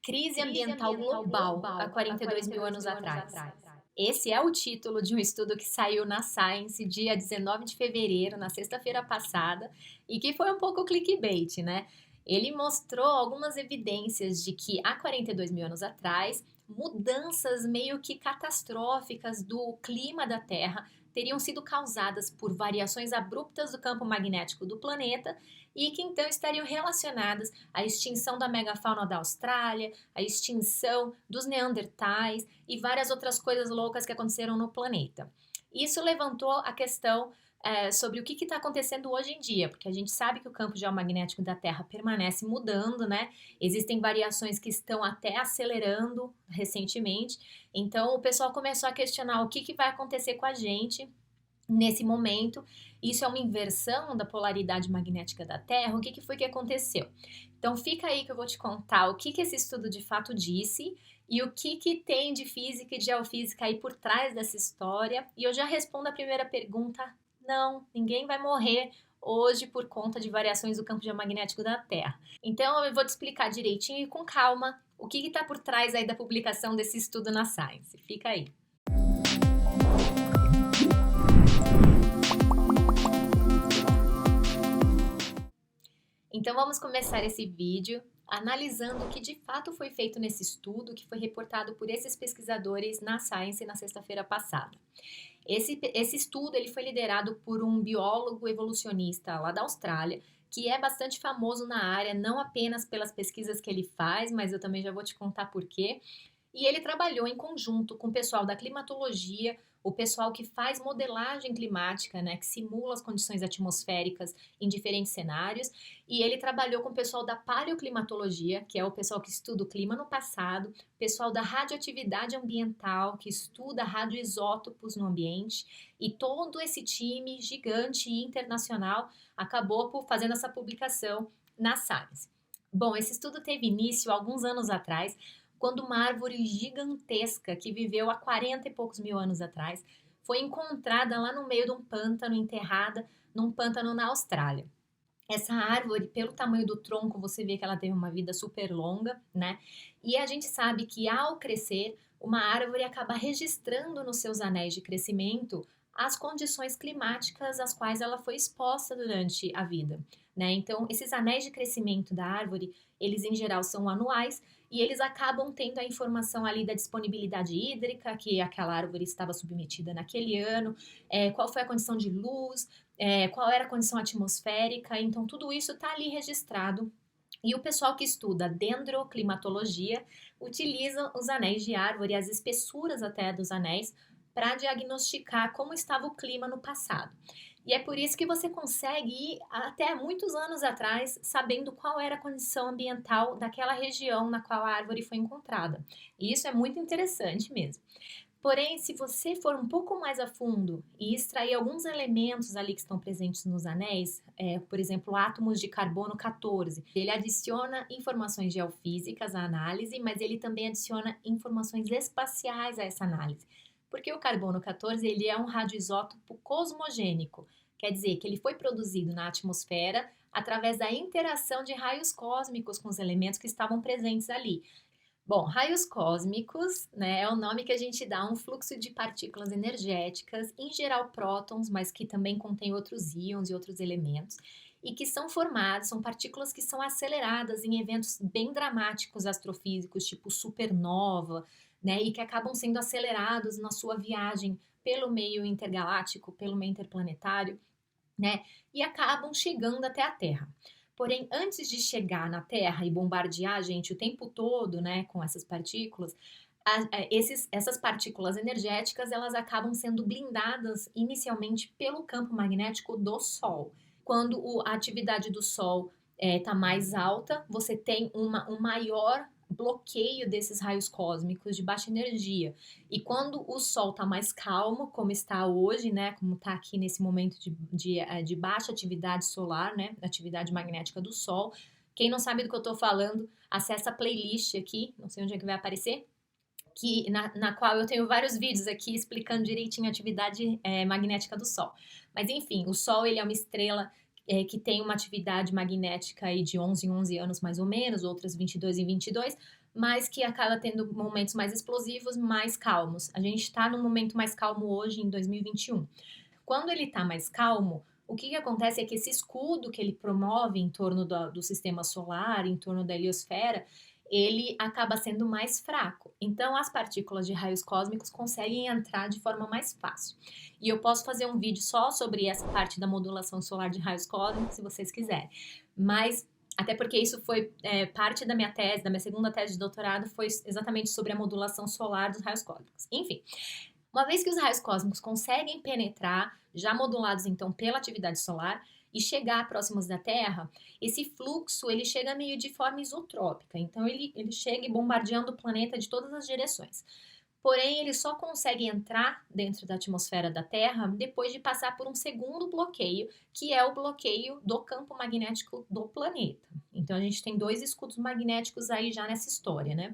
Crise ambiental global há 42 mil anos atrás. Esse é o título de um estudo que saiu na Science dia 19 de fevereiro, na sexta-feira passada, e que foi um pouco clickbait, né? Ele mostrou algumas evidências de que há 42 mil anos atrás, mudanças meio que catastróficas do clima da Terra teriam sido causadas por variações abruptas do campo magnético do planeta e que então estariam relacionadas à extinção da megafauna da Austrália, à extinção dos neandertais e várias outras coisas loucas que aconteceram no planeta. Isso levantou a questão sobre o que está acontecendo hoje em dia, porque a gente sabe que o campo geomagnético da Terra permanece mudando, né? Existem variações que estão até acelerando recentemente, então o pessoal começou a questionar o que vai acontecer com a gente nesse momento. Isso é uma inversão da polaridade magnética da Terra? O que foi que aconteceu? Então fica aí que eu vou te contar o que esse estudo de fato disse e o que tem de física e de geofísica aí por trás dessa história. E eu já respondo a primeira pergunta: não, ninguém vai morrer hoje por conta de variações do campo geomagnético da Terra. Então eu vou te explicar direitinho e com calma o que está por trás aí da publicação desse estudo na Science. Fica aí. Então vamos começar esse vídeo analisando o que de fato foi feito nesse estudo que foi reportado por esses pesquisadores na Science na sexta-feira passada. Esse estudo ele foi liderado por um biólogo evolucionista lá da Austrália, que é bastante famoso na área, não apenas pelas pesquisas que ele faz, mas eu também já vou te contar por quê. E ele trabalhou em conjunto com o pessoal da climatologia, o pessoal que faz modelagem climática, né, que simula as condições atmosféricas em diferentes cenários, e ele trabalhou com o pessoal da paleoclimatologia, que é o pessoal que estuda o clima no passado, pessoal da radioatividade ambiental, que estuda radioisótopos no ambiente, e todo esse time gigante e internacional acabou fazendo essa publicação na Science. Bom, esse estudo teve início alguns anos atrás, quando uma árvore gigantesca que viveu há 40 e poucos mil anos atrás foi encontrada lá no meio de um pântano, enterrada num pântano na Austrália. Essa árvore, pelo tamanho do tronco, você vê que ela teve uma vida super longa, né? E a gente sabe que ao crescer, uma árvore acaba registrando nos seus anéis de crescimento as condições climáticas às quais ela foi exposta durante a vida, né? Então, esses anéis de crescimento da árvore, eles em geral são anuais e eles acabam tendo a informação ali da disponibilidade hídrica que aquela árvore estava submetida naquele ano, qual foi a condição de luz, qual era a condição atmosférica, então tudo isso está ali registrado. E o pessoal que estuda dendroclimatologia utiliza os anéis de árvore, as espessuras até dos anéis, para diagnosticar como estava o clima no passado. E é por isso que você consegue ir até muitos anos atrás sabendo qual era a condição ambiental daquela região na qual a árvore foi encontrada. E isso é muito interessante mesmo. Porém, se você for um pouco mais a fundo e extrair alguns elementos ali que estão presentes nos anéis, por exemplo, átomos de carbono 14, ele adiciona informações geofísicas à análise, mas ele também adiciona informações espaciais a essa análise. Porque o carbono 14 ele é um radioisótopo cosmogênico, quer dizer que ele foi produzido na atmosfera através da interação de raios cósmicos com os elementos que estavam presentes ali. Bom, raios cósmicos, né, é o nome que a gente dá a um fluxo de partículas energéticas, em geral prótons, mas que também contém outros íons e outros elementos, e que são formados, são partículas que são aceleradas em eventos bem dramáticos astrofísicos, tipo supernova, né, e que acabam sendo acelerados na sua viagem pelo meio intergaláctico, pelo meio interplanetário, né, e acabam chegando até a Terra. Porém, antes de chegar na Terra e bombardear a gente o tempo todo, né, com essas partículas, essas partículas energéticas, elas acabam sendo blindadas inicialmente pelo campo magnético do Sol. Quando a atividade do Sol está mais alta, você tem um maior bloqueio desses raios cósmicos de baixa energia. E quando o Sol está mais calmo, como está hoje, né, como está aqui nesse momento de baixa atividade solar, né, atividade magnética do Sol, quem não sabe do que eu estou falando, acessa a playlist aqui, não sei onde é que vai aparecer, na qual eu tenho vários vídeos aqui explicando direitinho a atividade magnética do Sol. Mas enfim, o Sol ele é uma estrela que tem uma atividade magnética aí de 11 em 11 anos mais ou menos, outras 22 em 22, mas que acaba tendo momentos mais explosivos, mais calmos. A gente está num momento mais calmo hoje, em 2021. Quando ele está mais calmo, o que acontece é que esse escudo que ele promove em torno do sistema solar, em torno da heliosfera, ele acaba sendo mais fraco. Então, as partículas de raios cósmicos conseguem entrar de forma mais fácil. E eu posso fazer um vídeo só sobre essa parte da modulação solar de raios cósmicos, se vocês quiserem. Mas, até porque isso foi parte da minha tese, da minha segunda tese de doutorado, foi exatamente sobre a modulação solar dos raios cósmicos. Enfim, uma vez que os raios cósmicos conseguem penetrar, já modulados então pela atividade solar, e chegar próximos da Terra, esse fluxo ele chega meio de forma isotrópica. Então ele chega bombardeando o planeta de todas as direções. Porém, ele só consegue entrar dentro da atmosfera da Terra depois de passar por um segundo bloqueio, que é o bloqueio do campo magnético do planeta. Então a gente tem 2 escudos magnéticos aí já nessa história, né?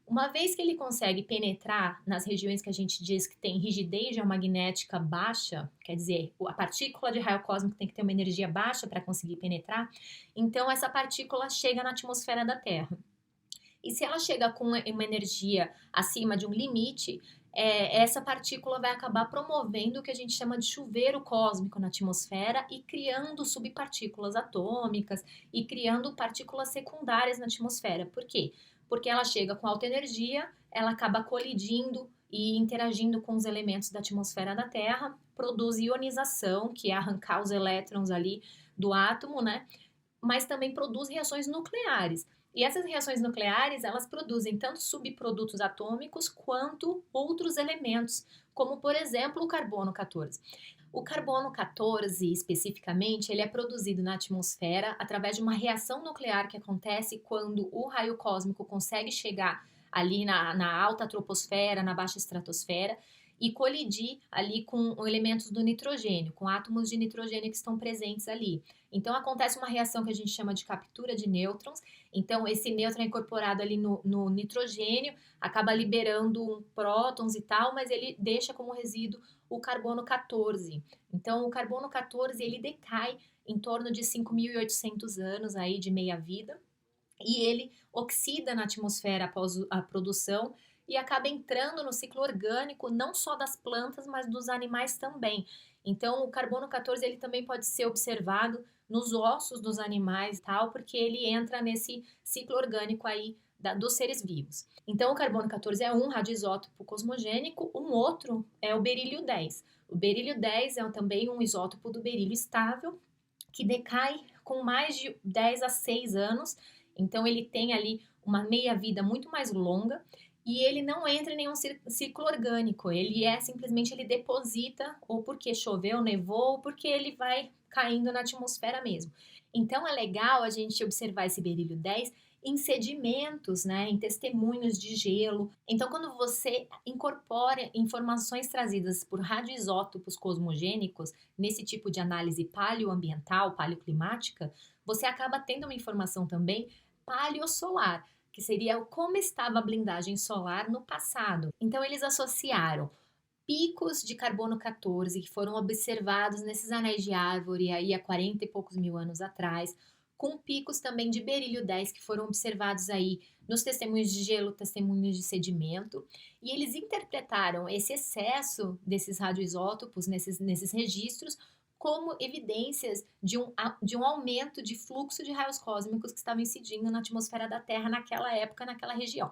Uma vez que ele consegue penetrar nas regiões que a gente diz que tem rigidez geomagnética baixa, quer dizer, a partícula de raio cósmico tem que ter uma energia baixa para conseguir penetrar, então essa partícula chega na atmosfera da Terra. E se ela chega com uma energia acima de um limite, essa partícula vai acabar promovendo o que a gente chama de chuveiro cósmico na atmosfera e criando subpartículas atômicas e criando partículas secundárias na atmosfera. Por quê? Porque ela chega com alta energia, ela acaba colidindo e interagindo com os elementos da atmosfera da Terra, produz ionização, que é arrancar os elétrons ali do átomo, né? Mas também produz reações nucleares. E essas reações nucleares, elas produzem tanto subprodutos atômicos quanto outros elementos, como, por exemplo, o carbono 14. O carbono 14, especificamente, ele é produzido na atmosfera através de uma reação nuclear que acontece quando o raio cósmico consegue chegar ali na alta troposfera, na baixa estratosfera, e colidir ali com elementos do nitrogênio, com átomos de nitrogênio que estão presentes ali. Então, acontece uma reação que a gente chama de captura de nêutrons. Então, esse nêutron é incorporado ali no nitrogênio, acaba liberando prótons e tal, mas ele deixa como resíduo o carbono 14. Então, o carbono 14, ele decai em torno de 5.800 anos aí de meia-vida, e ele oxida na atmosfera após a produção e acaba entrando no ciclo orgânico, não só das plantas, mas dos animais também. Então, o carbono 14 ele também pode ser observado nos ossos dos animais, tal, porque ele entra nesse ciclo orgânico aí dos seres vivos. Então, o carbono 14 é um radioisótopo cosmogênico, um outro é o berílio 10. O berílio 10 é também um isótopo do berílio estável, que decai com mais de 10 a 6 anos, então ele tem ali uma meia-vida muito mais longa, e ele não entra em nenhum ciclo orgânico, ele simplesmente ele deposita, ou porque choveu, nevou, ou porque ele vai caindo na atmosfera mesmo. Então é legal a gente observar esse berílio 10 em sedimentos, né, em testemunhos de gelo. Então, quando você incorpora informações trazidas por radioisótopos cosmogênicos nesse tipo de análise paleoambiental, paleoclimática, você acaba tendo uma informação também paleossolar, que seria como estava a blindagem solar no passado. Então, eles associaram picos de carbono 14 que foram observados nesses anéis de árvore aí há 40 e poucos mil anos atrás, com picos também de berílio 10 que foram observados aí nos testemunhos de gelo, testemunhos de sedimento, e eles interpretaram esse excesso desses radioisótopos nesses registros como evidências de um aumento de fluxo de raios cósmicos que estavam incidindo na atmosfera da Terra naquela época, naquela região.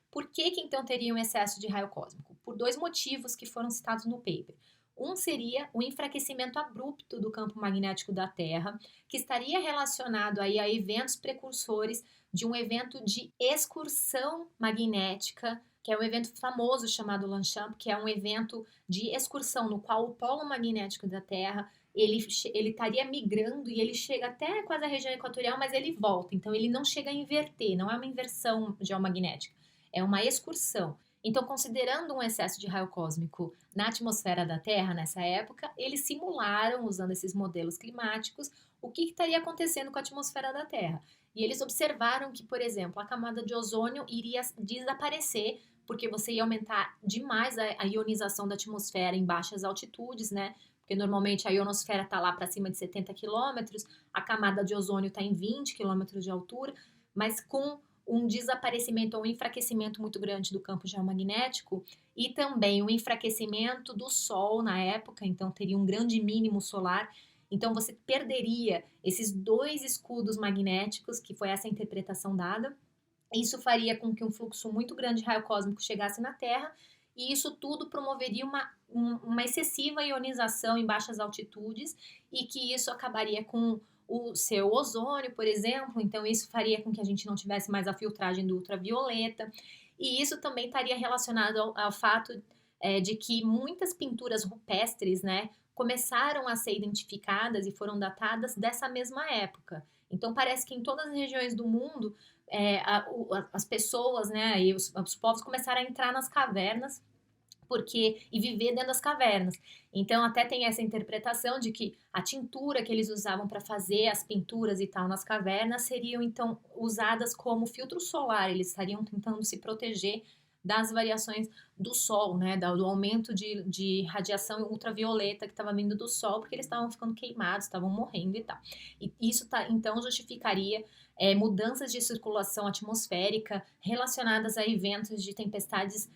Por que então teria um excesso de raio cósmico? Por 2 motivos que foram citados no paper. Um seria o enfraquecimento abrupto do campo magnético da Terra, que estaria relacionado aí a eventos precursores de um evento de excursão magnética, que é um evento famoso chamado Longchamp, que é um evento de excursão no qual o polo magnético da Terra ele estaria migrando e ele chega até quase a região equatorial, mas ele volta. Então, ele não chega a inverter, não é uma inversão geomagnética, é uma excursão. Então, considerando um excesso de raio cósmico na atmosfera da Terra nessa época, eles simularam, usando esses modelos climáticos, o que estaria acontecendo com a atmosfera da Terra. E eles observaram que, por exemplo, a camada de ozônio iria desaparecer, porque você ia aumentar demais a ionização da atmosfera em baixas altitudes, né? Porque normalmente a ionosfera está lá para cima de 70 quilômetros, a camada de ozônio está em 20 quilômetros de altura, mas com um desaparecimento ou um enfraquecimento muito grande do campo geomagnético e também o enfraquecimento do Sol na época, então teria um grande mínimo solar. Então você perderia esses dois escudos magnéticos, que foi essa interpretação dada. Isso faria com que um fluxo muito grande de raio cósmico chegasse na Terra, e isso tudo promoveria uma excessiva ionização em baixas altitudes, e que isso acabaria com o seu ozônio, por exemplo. Então isso faria com que a gente não tivesse mais a filtragem do ultravioleta, e isso também estaria relacionado ao fato de que muitas pinturas rupestres, né, começaram a ser identificadas e foram datadas dessa mesma época. Então parece que em todas as regiões do mundo as pessoas, né, e os povos começaram a entrar nas cavernas e viver dentro das cavernas. Então até tem essa interpretação de que a tintura que eles usavam para fazer as pinturas e tal nas cavernas seriam então usadas como filtro solar. Eles estariam tentando se proteger das variações do sol, né, do aumento de radiação ultravioleta que estava vindo do sol, porque eles estavam ficando queimados, estavam morrendo e tal. E isso então justificaria mudanças de circulação atmosférica relacionadas a eventos de tempestades,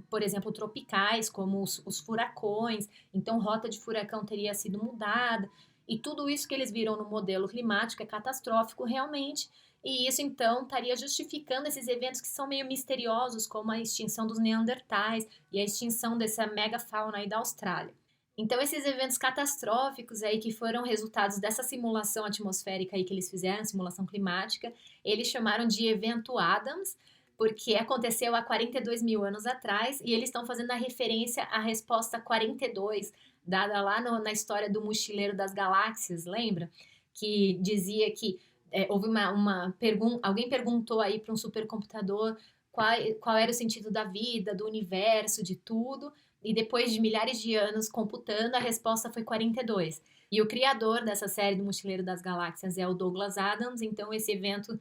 por exemplo, tropicais, como os furacões. Então, rota de furacão teria sido mudada. E tudo isso que eles viram no modelo climático é catastrófico realmente. E isso, então, estaria justificando esses eventos que são meio misteriosos, como a extinção dos neandertais e a extinção dessa megafauna aí da Austrália. Então, esses eventos catastróficos aí que foram resultados dessa simulação atmosférica aí que eles fizeram, simulação climática, eles chamaram de evento Adams, porque aconteceu há 42 mil anos atrás, e eles estão fazendo a referência à resposta 42, dada lá na história do Mochileiro das Galáxias, lembra? Que dizia que houve uma pergunta, alguém perguntou aí para um supercomputador qual era o sentido da vida, do universo, de tudo, e depois de milhares de anos computando, a resposta foi 42. E o criador dessa série do Mochileiro das Galáxias é o Douglas Adams, então esse evento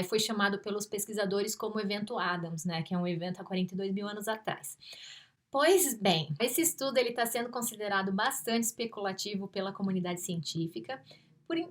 foi chamado pelos pesquisadores como evento Adams, né, que é um evento há 42 mil anos atrás. Pois bem, esse estudo está sendo considerado bastante especulativo pela comunidade científica,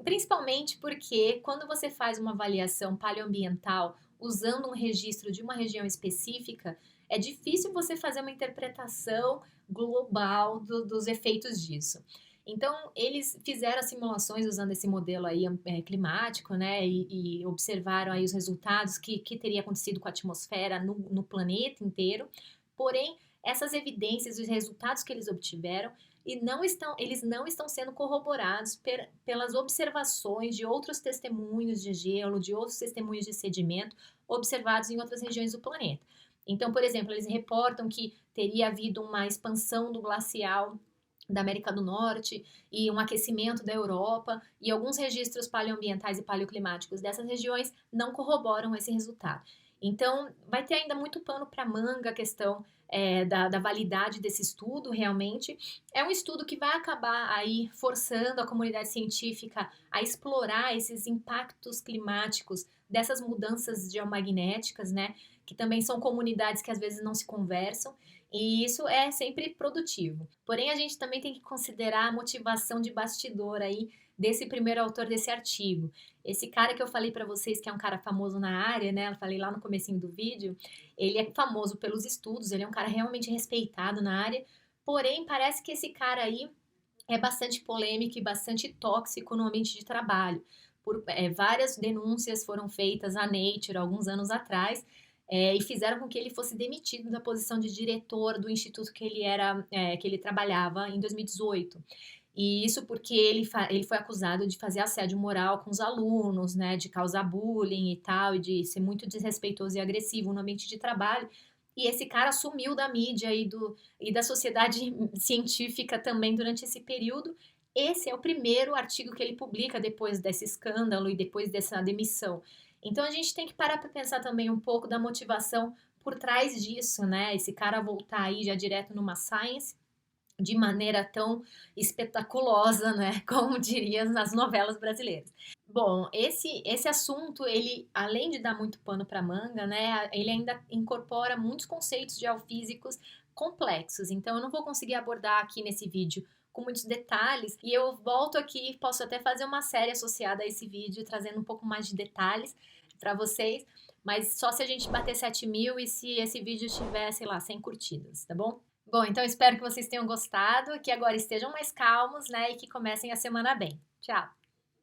principalmente porque quando você faz uma avaliação paleoambiental usando um registro de uma região específica, é difícil você fazer uma interpretação global dos efeitos disso. Então, eles fizeram as simulações usando esse modelo aí climático, né, e observaram aí os resultados que teria acontecido com a atmosfera no planeta inteiro. Porém, essas evidências, os resultados que eles obtiveram, eles não estão sendo corroborados pelas observações de outros testemunhos de gelo, de outros testemunhos de sedimento observados em outras regiões do planeta. Então, por exemplo, eles reportam que teria havido uma expansão do glacial da América do Norte e um aquecimento da Europa, e alguns registros paleoambientais e paleoclimáticos dessas regiões não corroboram esse resultado. Então, vai ter ainda muito pano para manga a questão da validade desse estudo, realmente. É um estudo que vai acabar aí forçando a comunidade científica a explorar esses impactos climáticos dessas mudanças geomagnéticas, né? Que também são comunidades que às vezes não se conversam, e isso é sempre produtivo. Porém, a gente também tem que considerar a motivação de bastidor aí desse primeiro autor desse artigo. Esse cara que eu falei para vocês, que é um cara famoso na área, né? Eu falei lá no comecinho do vídeo, ele é famoso pelos estudos, ele é um cara realmente respeitado na área, porém parece que esse cara aí é bastante polêmico e bastante tóxico no ambiente de trabalho. Várias denúncias foram feitas à Nature alguns anos atrás, e fizeram com que ele fosse demitido da posição de diretor do instituto que ele trabalhava em 2018. E isso porque ele foi acusado de fazer assédio moral com os alunos, né, de causar bullying e tal, e de ser muito desrespeitoso e agressivo no ambiente de trabalho. E esse cara sumiu da mídia e da sociedade científica também durante esse período. Esse é o primeiro artigo que ele publica depois desse escândalo e depois dessa demissão. Então a gente tem que parar para pensar também um pouco da motivação por trás disso, né? Esse cara voltar aí já direto numa Science de maneira tão espetaculosa, né? Como diriam nas novelas brasileiras. Bom, esse assunto, ele, além de dar muito pano para manga, né? Ele ainda incorpora muitos conceitos geofísicos complexos. Então, eu não vou conseguir abordar aqui nesse vídeo com muitos detalhes, e eu volto aqui, posso até fazer uma série associada a esse vídeo, trazendo um pouco mais de detalhes para vocês, mas só se a gente bater 7.000 e se esse vídeo tiver, sei lá, 100 curtidas, tá bom? Bom, então espero que vocês tenham gostado, que agora estejam mais calmos, né, e que comecem a semana bem. Tchau!